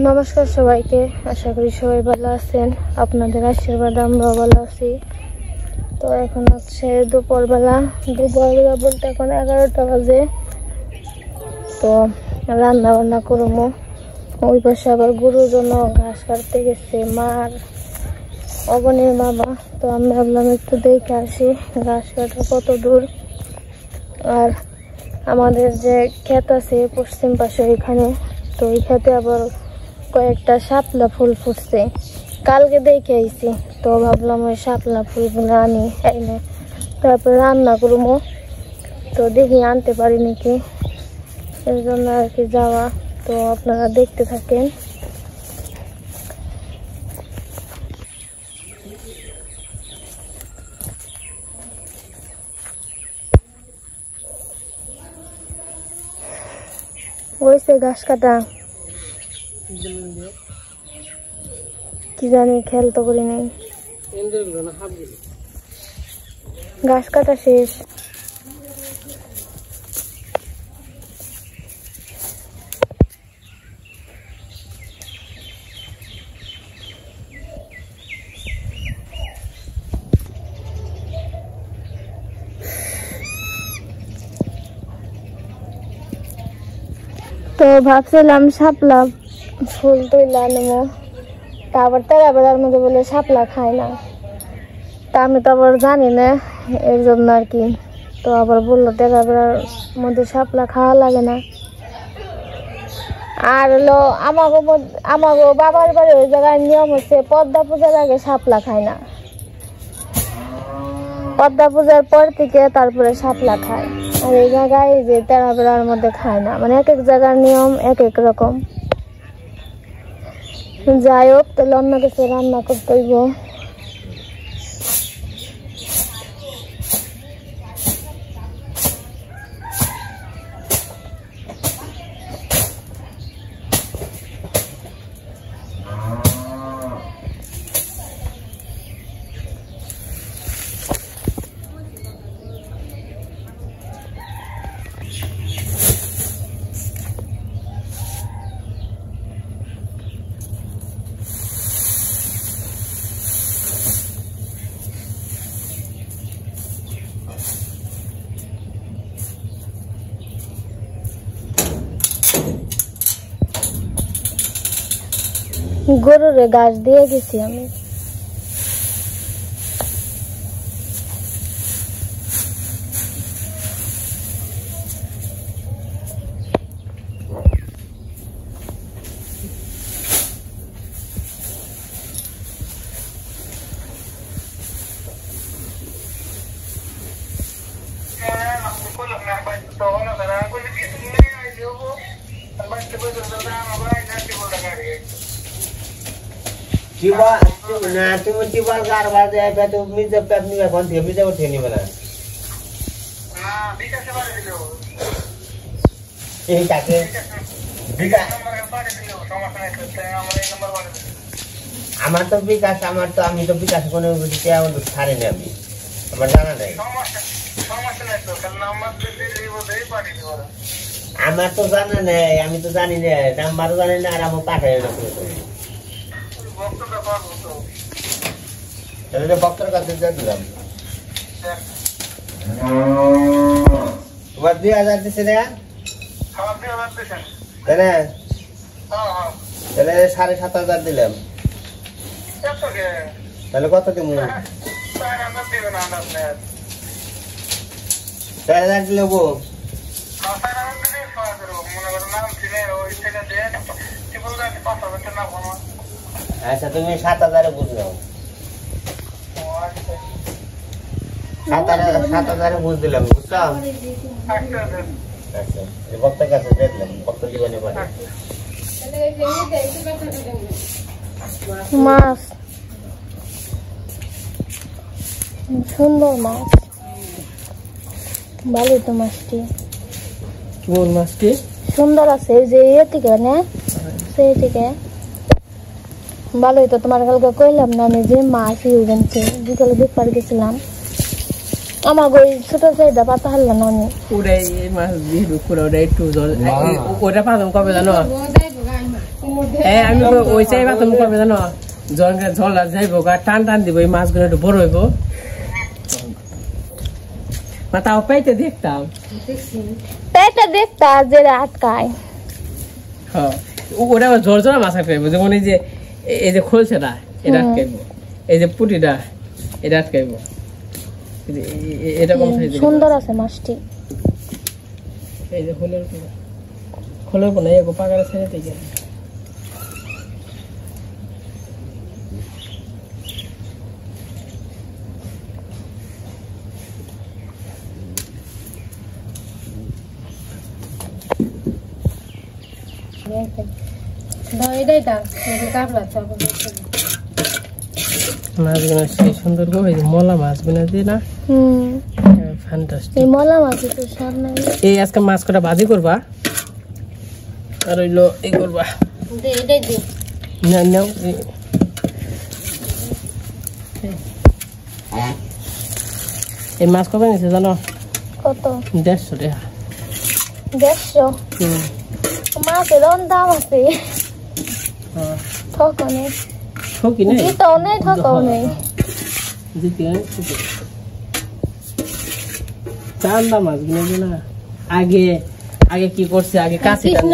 নমস্কার সবাইকে, আশা করি সবাই ভালো আছেন। আপনাদের আশীর্বাদ আমরা ভালো আছি। তো এখন হচ্ছে দুপুরবেলা বলতে এখন 11টা বাজে। তো রান্না বান্না করবো। ওই পাশে আবার গরুর জন্য ঘাস কাটতে গেছে মার অবনের বাবা। তো আমি ভাবলাম একটু দেখে আসি ঘাস কাটা কত দূর। আর আমাদের যে ক্ষেত আছে পশ্চিম পাশে ওইখানে, তো ওই ক্ষেতে আবার কয়েকটা শাপলা ফুল ফুটছে। কালকে দেখে আইছি, তো ভাবলাম ওই শাপলা ফুলগুলো আনি এনে তারপর রান্না করবো। তো দেখি আনতে পারি নাকি, এর জন্য আর কি যাওয়া। তো আপনারা দেখতে থাকেন। ওইসে ঘাস কাটা কি জানি, খেয়াল তো করি নাই। ঘাস কাটা শেষ। তো ভাবছিলাম শাপলা ফুল তুইলা নেবো, তারপর তেরা বেলার মধ্যে বলে শাপলা খায় না। তা আমি তো আবার জানি না, এর জন্য আর কি। তো আবার বললো তেরা বেলার মধ্যে শাপলা খাওয়া লাগে না। আর হলো আমাগো বাবার বাড়ি ওই জায়গায় নিয়ম হচ্ছে পদ্মা পূজার আগে শাপলা খায় না, পদ্মা পূজার পর থেকে তারপরে শাপলা খায়। আর এই জায়গায় যে তেরা বেলার মধ্যে খায় না, মানে এক এক জায়গার নিয়ম এক এক রকম। যাই হোক, তাহলে অন্য কিছু রান্না করতে হইব। গরুরে ঘাস দিয়ে গেছি আমি। तुम्ही टिबल कारभार द्यायचा तुम्ही जर त्यात निघा कोण ठेवी जाऊ ठेवी मला আমার তো বিকাশ আমি তো বিকাশ কোনো ছাড়িনি আমি, আমার জানা নাই। আমার তো জানা নেই, আমি তো জানি না, নাম্বারও জানি না, আর আমার পাঠাই না। ভক্তের কাছে দিলাম 2000 দিছে না, তাহলে 7500 দিলাম। তাহলে কত দিব? 4000 দিলে গো। আচ্ছা, তুমি 7000 বুঝলাম, 7000 বুঝ দিলাম, বুঝছো? আচ্ছা, ভক্তের কাছে দেখলাম, ভক্ত জীবনে পারে মাছ, সুন্দর মাছ, ভালো তো মাছটি। কোন মাছটি সুন্দর আছে, যে এ থেকে না সেই থেকে ভালোই তো। তোমার কালকে কইলাম না আমি যে মাছ ইউজেন্সি বিকালে দেখবার গেছিলাম, আমার ওই ছোট চাইদা পাতা হারলাম আমি। ওটাই মাছ দিয়ে ওটা একটু জল, ওটা পাতাম কবে জানো? আমি ওই চাইবা তুমি করবে জানো জল আর যাইবো টান টান দিব এই মাছগুলো একটু বড় হইব তাও পেতে দেখতাম পেটে দেখতা যে আটকায় হ্যাঁ ওটা আবার জোর জোড়া মাছ আটকাইবো যেমন এই যে খোলছেটা এটা আটকাইবো এই যে পুটিটা এটা আটকাইবো এরকম সুন্দর আছে মাছটি এই যে খোলের কোনা এই পাকার ছেড়ে থেকে মাছগুলো সেই সুন্দর গো এই মলা মাছ বিনা দিয়ে না ফ্যান্টাস্টিক এই মলা মাছ তো স্বাদ নাই এই আজকে মাছ কটা ভাজি করবা আর হইলো এই করবা এটাই দি না নাও এই মাছ কবে নিছে জানো কত 150 টাকা 150 মাছের দাম আছে ঠকনে ঠকি নেই জিতাও নেই ঠকাও নেই চান্দা মাছ গুলো না আগে আগে কি করছে আগে কাশি টান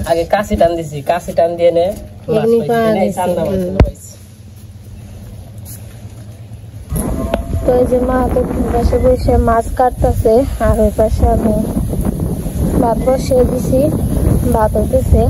আগে কাশি টান দিছি কাশি টান দিয়ে নে চান্দা মাছ তো এই যে মা তো পাশে বসে মাছ কাটতেছে আর ওই পাশে আমি ভাত বসিয়ে দিছি ভাত হইতেছে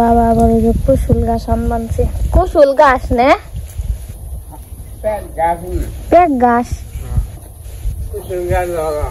বাবা আবার ওই যে কুসুল গাছ আনবানছে কুসুল গাছ নে পেক গাছ কুসুলের মতো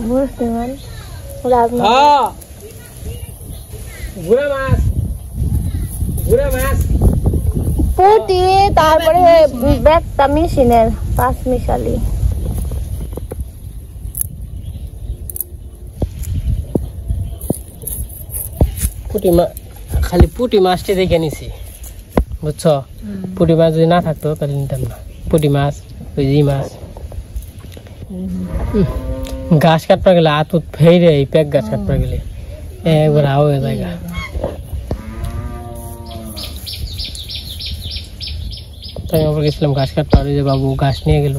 বুঝতে পারি পুটি তারপরে ব্যাগটা মেশিনের 5 মিশালি পুটি মাছ খালি পুটি মাছটি দেখে নিছি বুঝছো পুটি মাছ যদি না থাকতো তাহলে নিতাম না পুটি মাছ ওই জি মাছ ঘাস কাটতে গেলে আতুত ফেরে এই পেক গাছ কাটতে গেলে একবার আও হয়ে জায়গা তাই আমরা গেছিলাম ঘাস কাটতে আর যে বাবু ঘাস নিয়ে গেল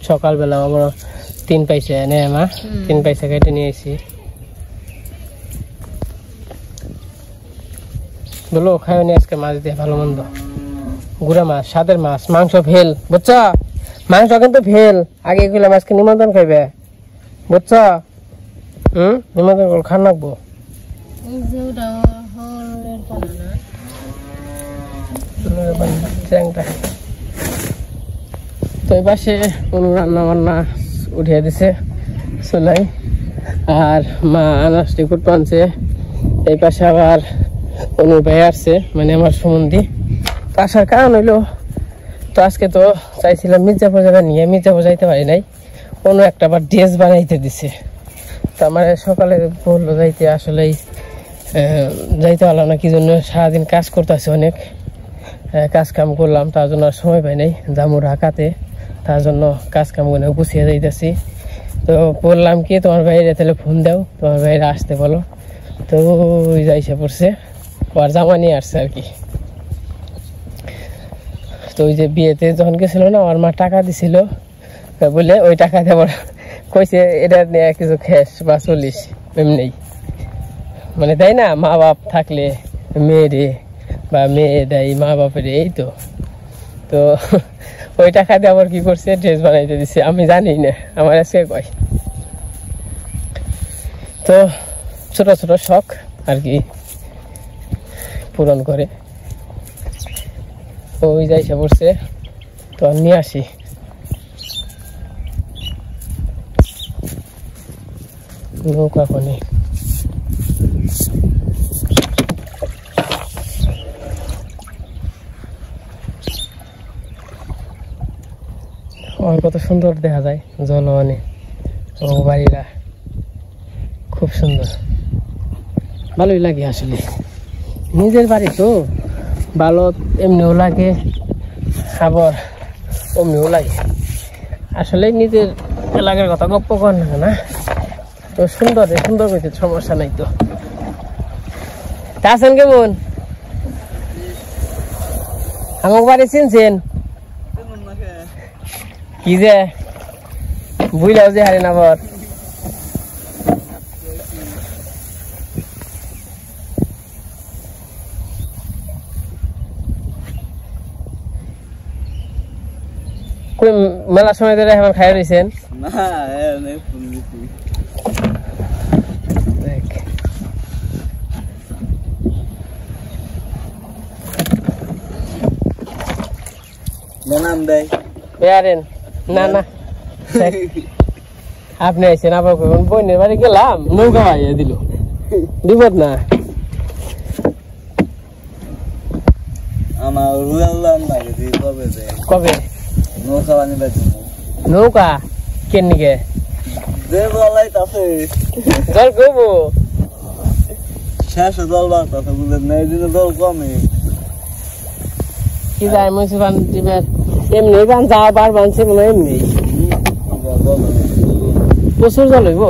সকালবেলা আমরা 3 পয়সা এনে মা 3 পয়সা কেটে নিয়ে এসেছি বলো খায় নি আজকে মাছ দিয়ে ভালো মন্দ গুড়া মাছ স্বাদের মাছ মাংস ফেল বুঝছো মাংস কিন্তু ফেল আগে এগুলো মাছকে নিমন্ত্রণ খাইবে বুঝছো নিমন্ত্রণ করে খান রাখবো তো এই পাশে কোনো রান্না বান্না উঠিয়ে দিছে চলাই আর মা আনাজটি কুট আনছে এই পাশে আবার অনুর ভাই আসছে মানে আমার সম্বন্ধী তো আসার কারণ হইলো তো আজকে তো চাইছিলাম মির্জাপুর জায়গা নিয়ে মির্জাপুর যাইতে পারি নাই কোনো একটা আবার ড্রেস বানাইতে দিছে তো আমার সকালে বললো যাইতে আসলেই যাইতে পারলাম না কি জন্য সারাদিন কাজ করতে আছে অনেক কাজ কাম করলাম তার জন্য আর সময় পাই নাই যাবো ঢাকাতে তার জন্য কাজ কাম করে গুছিয়ে যাইতেছি তো বললাম কি তোমার ভাইরা তাহলে ফোন দাও তোমার ভাইরা আসতে বলো তো ওই যাইসে পড়ছে ওর জামা নিয়ে আসছে আর কি তো তো ওই যে বিয়েতে যখন গেছিল না আমার মা টাকা দিছিল বলে ওই টাকা দেওয়ার কইছে এটা নিয়ে কিছু খেস বা চলিস এমনি মানে তাই না মা বাপ থাকলে মেয়েরে বা মেয়ে দেয় মা বাপের এই তো তো ওই টাকা দিয়ে আবার কি করছে ড্রেস বানাইতে দিছে আমি জানি না আমার আজকে কয় তো ছোট ছোট শখ আর কি পূরণ করে ওই যাইসা পড়ছে তো নিয়ে আসি নৌকা কোনে কত সুন্দর দেখা যায় জলওয়ানে ও বাড়িরা খুব সুন্দর ভালোই লাগে আসলে নিজের বাড়ি তো ভালো এমনিও লাগে আবার অমনিও লাগে আসলে নিজের এলাকার কথা গপ্প কর না তো সুন্দর সুন্দর করতে সমস্যা নাই তো আছেন কেমন আমার বাড়ি চিনছেন কি যে বুঝলাও যে হারেন আবার মেলার সময় ধরে এখন খাই রয়েছেন না না আপনি আইসেন আবার বোনের বাড়ি গেলাম নৌকা ভাইয়া দিল বিপদ না কবে নৌকা কেন নিকে জল কবো শেষ জল বাড়তেছে বুঝলেন না এই দিনে জল কমে কি যায় মুন্সিপাল টিমের এমনি বান যা বার বানছে মনে এমনি প্রচুর জল হইব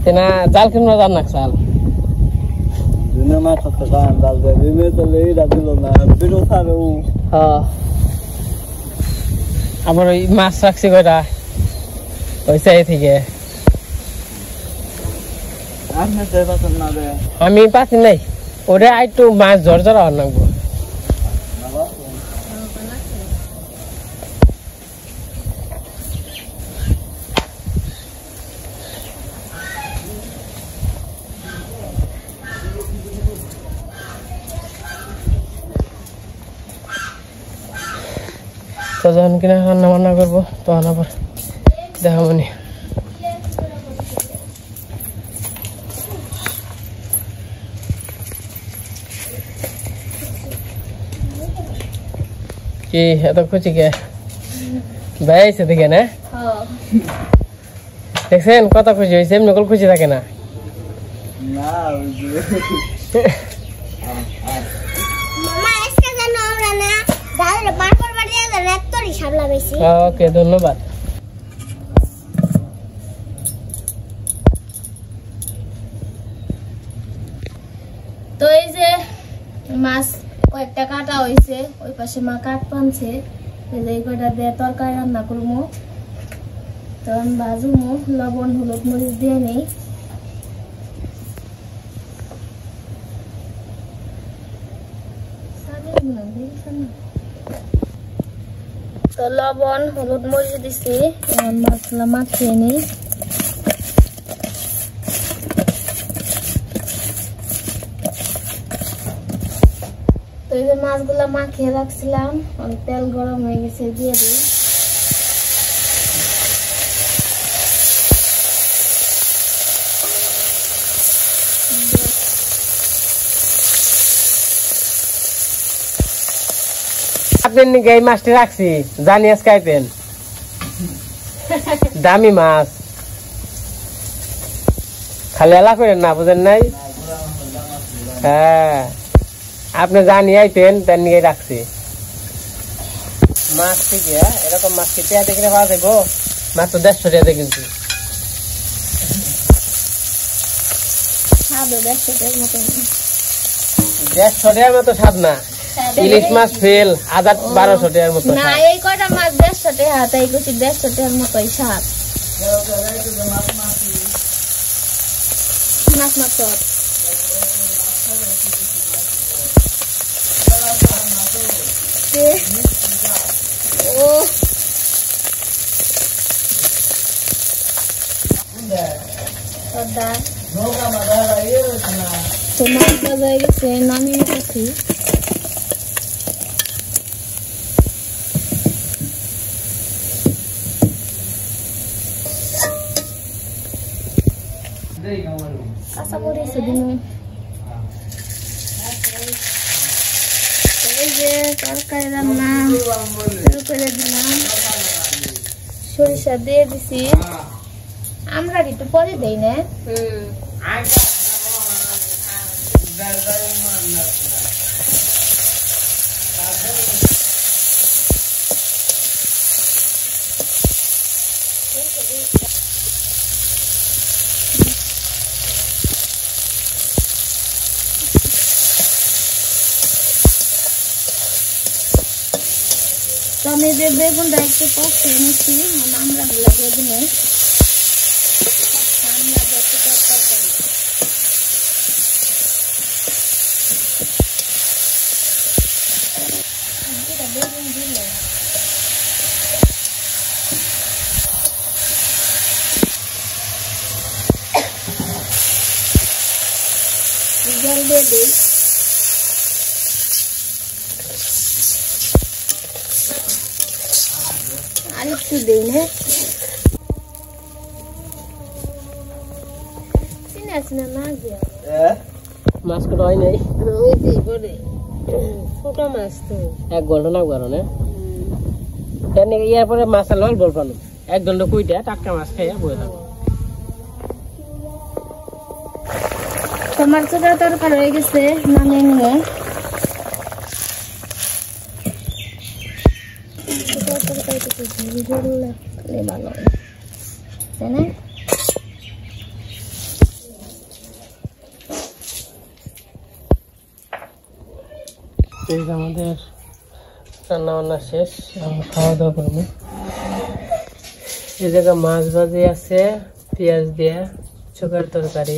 তেনা জাল কেমন জান না চাল দিনে মাছ আছে গান জাল দেয় দিনে তো লেইরা দিল না বিরো ছাড়ে ও আবার ওই মাছ রাখছি কয়টা ওই চাই থেকে আমি পাচ্ছি নাই ওরে একটু মাছ ঝরঝরা হওয়ার লাগবো তো যখন কিনা রান্না বান্না করবো তখন আবার দেখাবনি কি এত খুশি কে বেড়াইছে দেখে না দেখছেন কত খুশি হয়েছে এমনি কল খুশি থাকে না ওকে ধন্যবাদ তো এই যে মাছ কয়েকটা কাটা হয়েছে ওই পাশে মা কাট পানছে এই কয়টা দিয়ে তরকারি রান্না করবো তখন ভাজুমো লবণ হলুদ মরিচ দিয়ে নেই তো লবণ হলুদ মরিচ দিছি এখন মশলা মাখিয়ে নিই তো এই যে মাছগুলা মাখিয়ে রাখছিলাম তেল গরম হয়ে গেছে দিয়ে দিই আপনি এই মাছটি রাখছি জানি আজকে আইতেন দামি মাছ খালি এলা করেন না বুঝেন নাই হ্যাঁ আপনি জানি আইতেন তার নিয়ে রাখছি মাছ থেকে এরকম মাছ কি পেঁয়াজ দেখে পাওয়া যাবো মাত্র 150 টাকা কিন্তু 150 টাকার মতো স্বাদ না ইলিশ মাছ ফেল 1000-1200 টাকার মতো না এই কয়টা মাছ 150 টাকা তাই কইছি 150 টাকার মতোই স্বাদ মাছ মাছ ও তো মাছ বাজা গেছে নামিয়ে নিতেছি কাঁচা মরিচ দিন এই যে তরকারি রান্না শুরু করে দিলাম সরিষা দিয়ে দিছি আমরা একটু পরে দেই না তো আমি যে বেগুনটা একটু কষে নিচ্ছি মানে আমরা গুলা বেগুনে বেগুন দিলে জল দিয়ে দিই আর একটু দিই না চিনা না গিয়া মাছ কত হয় নাই ওই যে বলে ছোট মাছ তো 1 ঘন্টা না কারণে এনে ইয়ার পরে মাছ আলল বলপানো 1 ঘন্টা কইটা টাটকা মাছ খাইয়া বই থাকো তোমার ছোট তরকারি হয়ে গেছে নামিয়ে নিয়ে তরকারি তো ঝোল লাগলে ভালো তাই না আমাদের রান্না বান্না শেষ আমরা খাওয়া দাওয়া করবো এই জায়গায় মাছ ভাজি আছে পেঁয়াজ দিয়ে চোখার তরকারি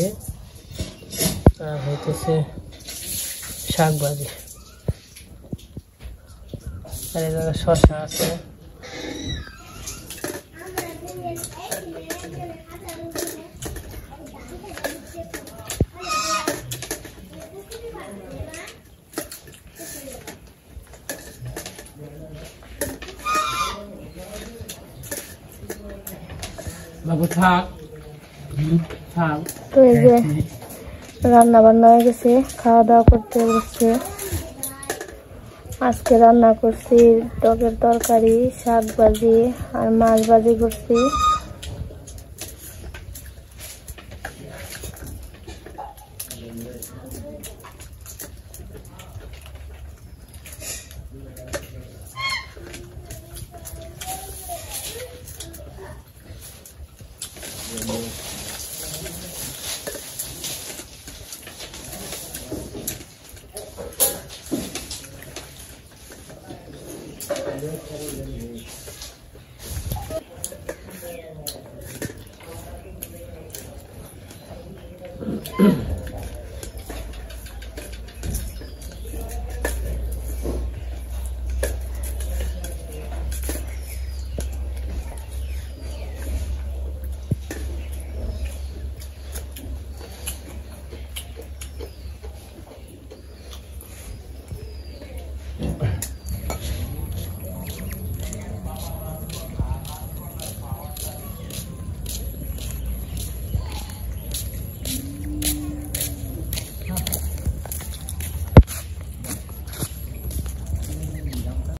আর হইতেছে শাক ভাজি আর এই জায়গায় শসা আছে বাবু থাক থাক তো এই যে রান্না বান্না হয়ে গেছে খাওয়া দাওয়া করতে বসছে আজকে রান্না করছি টকের তরকারি শাক ভাজি আর মাছ ভাজি করছি